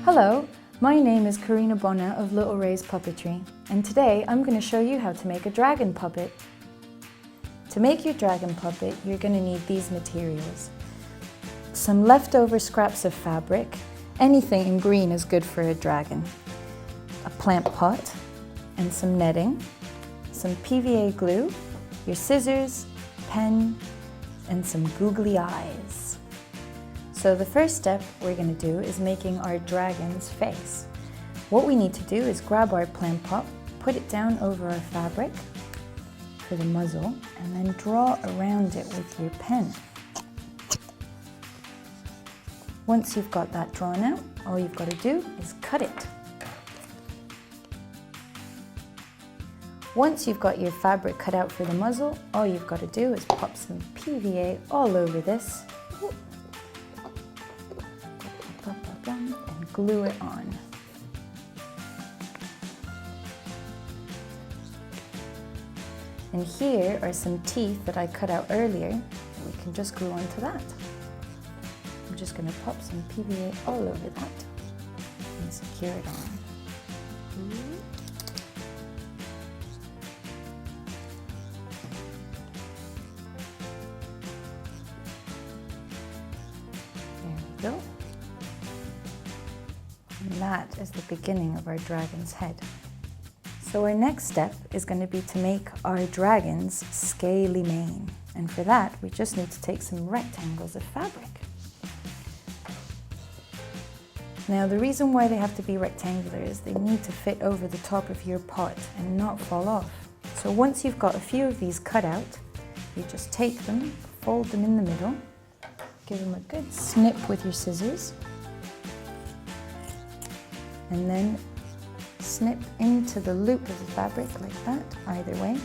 Hello, my name is Karina Bona of Little Ray's Puppetry, and today I'm going to show you how to make a dragon puppet. To make your dragon puppet, you're going to need these materials. Some leftover scraps of fabric, anything in green is good for a dragon, a plant pot, and some netting, some PVA glue, your scissors, pen, and some googly eyes. So the first step we're going to do is making our dragon's face. What we need to do is grab our plant pot, put it down over our fabric for the muzzle, and then draw around it with your pen. Once you've got that drawn out, all you've got to do is cut it. Once you've got your fabric cut out for the muzzle, all you've got to do is pop some PVA all over this and glue it on. And here are some teeth that I cut out earlier, and we can just glue onto that. I'm just going to pop some PVA all over that and secure it on. There we go. And that is the beginning of our dragon's head. So our next step is going to be to make our dragon's scaly mane. And for that, we just need to take some rectangles of fabric. Now the reason why they have to be rectangular is they need to fit over the top of your pot and not fall off. So once you've got a few of these cut out, you just take them, fold them in the middle, give them a good snip with your scissors, and then snip into the loop of the fabric like that, either way.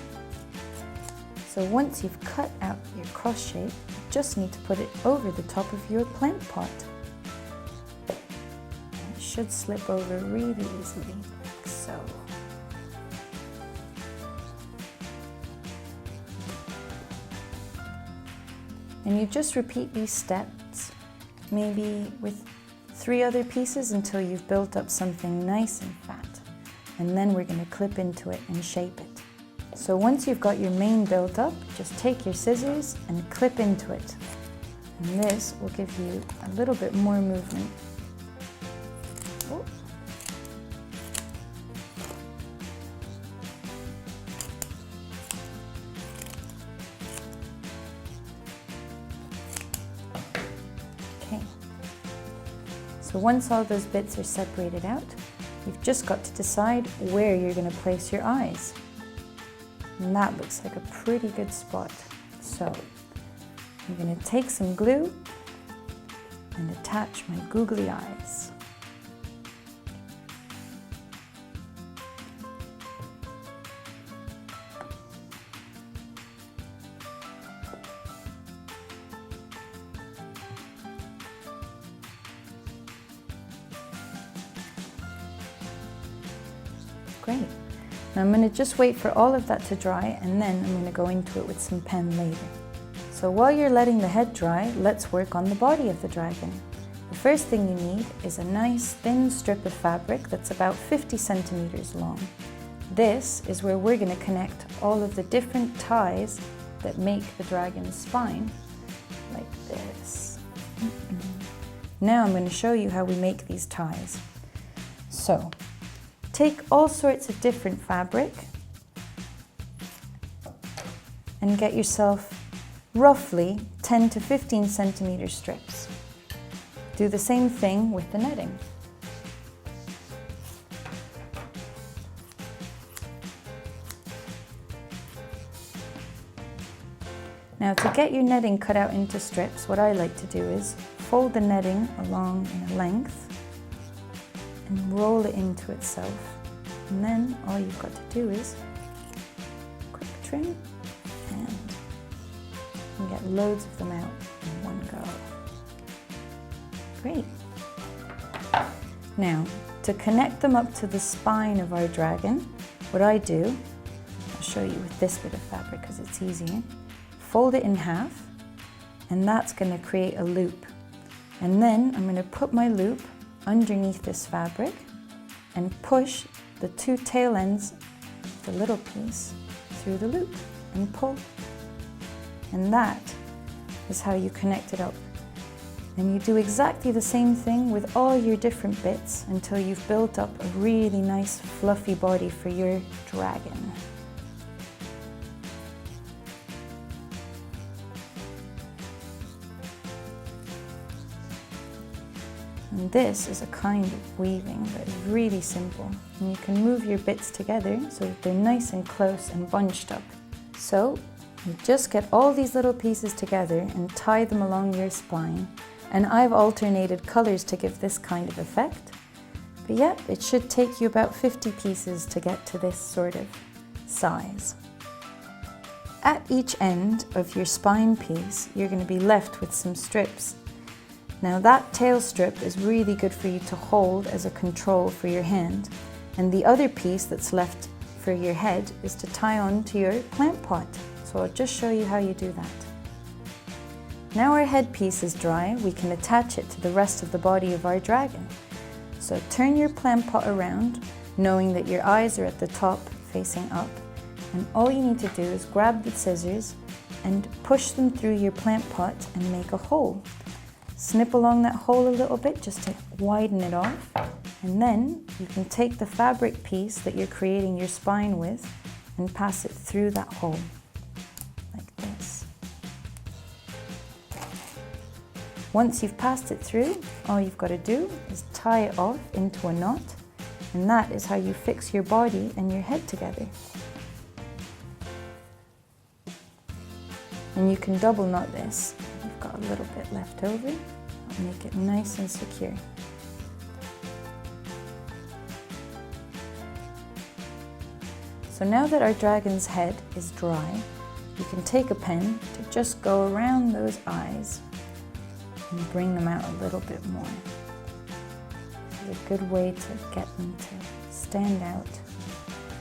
So once you've cut out your cross shape, you just need to put it over the top of your plant pot. And it should slip over really easily, like so. And you just repeat these steps, maybe with 3 other pieces until you've built up something nice and fat. And then we're going to clip into it and shape it. So once you've got your mane built up, just take your scissors and clip into it. And this will give you a little bit more movement. Oh. Okay. So once all those bits are separated out, you've just got to decide where you're going to place your eyes. And that looks like a pretty good spot. So I'm going to take some glue and attach my googly eyes. Great. Now I'm going to just wait for all of that to dry, and then I'm going to go into it with some pen later. So while you're letting the head dry, let's work on the body of the dragon. The first thing you need is a nice thin strip of fabric that's about 50 centimeters long. This is where we're going to connect all of the different ties that make the dragon's spine, like this. Now I'm going to show you how we make these ties. So take all sorts of different fabric and get yourself roughly 10 to 15 centimeter strips. Do the same thing with the netting. Now to get your netting cut out into strips, what I like to do is fold the netting along in a length and roll it into itself. And then all you've got to do is quick trim, and you can get loads of them out in one go. Great. Now, to connect them up to the spine of our dragon, what I do, I'll show you with this bit of fabric because it's easier, fold it in half, and that's going to create a loop. And then I'm going to put my loop underneath this fabric and push the two tail ends, the little piece, through the loop and pull. And that is how you connect it up. And you do exactly the same thing with all your different bits until you've built up a really nice fluffy body for your dragon. And this is a kind of weaving that is really simple. And you can move your bits together so that they're nice and close and bunched up. So you just get all these little pieces together and tie them along your spine. And I've alternated colors to give this kind of effect. But yeah, it should take you about 50 pieces to get to this sort of size. At each end of your spine piece, you're going to be left with some strips. Now that tail strip is really good for you to hold as a control for your hand. And the other piece that's left for your head is to tie on to your plant pot. So I'll just show you how you do that. Now our headpiece is dry, we can attach it to the rest of the body of our dragon. So turn your plant pot around, knowing that your eyes are at the top facing up. And all you need to do is grab the scissors and push them through your plant pot and make a hole. Snip along that hole a little bit just to widen it off. And then you can take the fabric piece that you're creating your spine with and pass it through that hole, like this. Once you've passed it through, all you've got to do is tie it off into a knot, and that is how you fix your body and your head together. And you can double knot this. You've got a little bit left over. I'll make it nice and secure. So now that our dragon's head is dry, you can take a pen to just go around those eyes and bring them out a little bit more. It's a good way to get them to stand out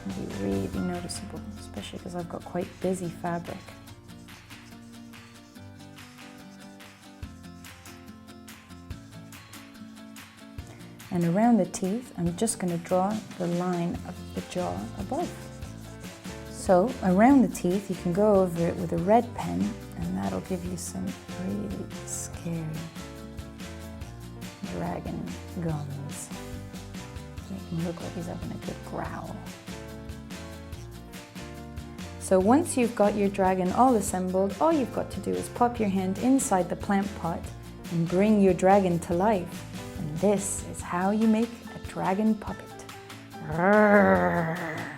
and be really noticeable, especially because I've got quite busy fabric. And around the teeth, I'm just going to draw the line of the jaw above. So around the teeth, you can go over it with a red pen, and that'll give you some really scary dragon gums. Make him look like he's having a good growl. So once you've got your dragon all assembled, all you've got to do is pop your hand inside the plant pot and bring your dragon to life. And this is how you make a dragon puppet. Arrgh.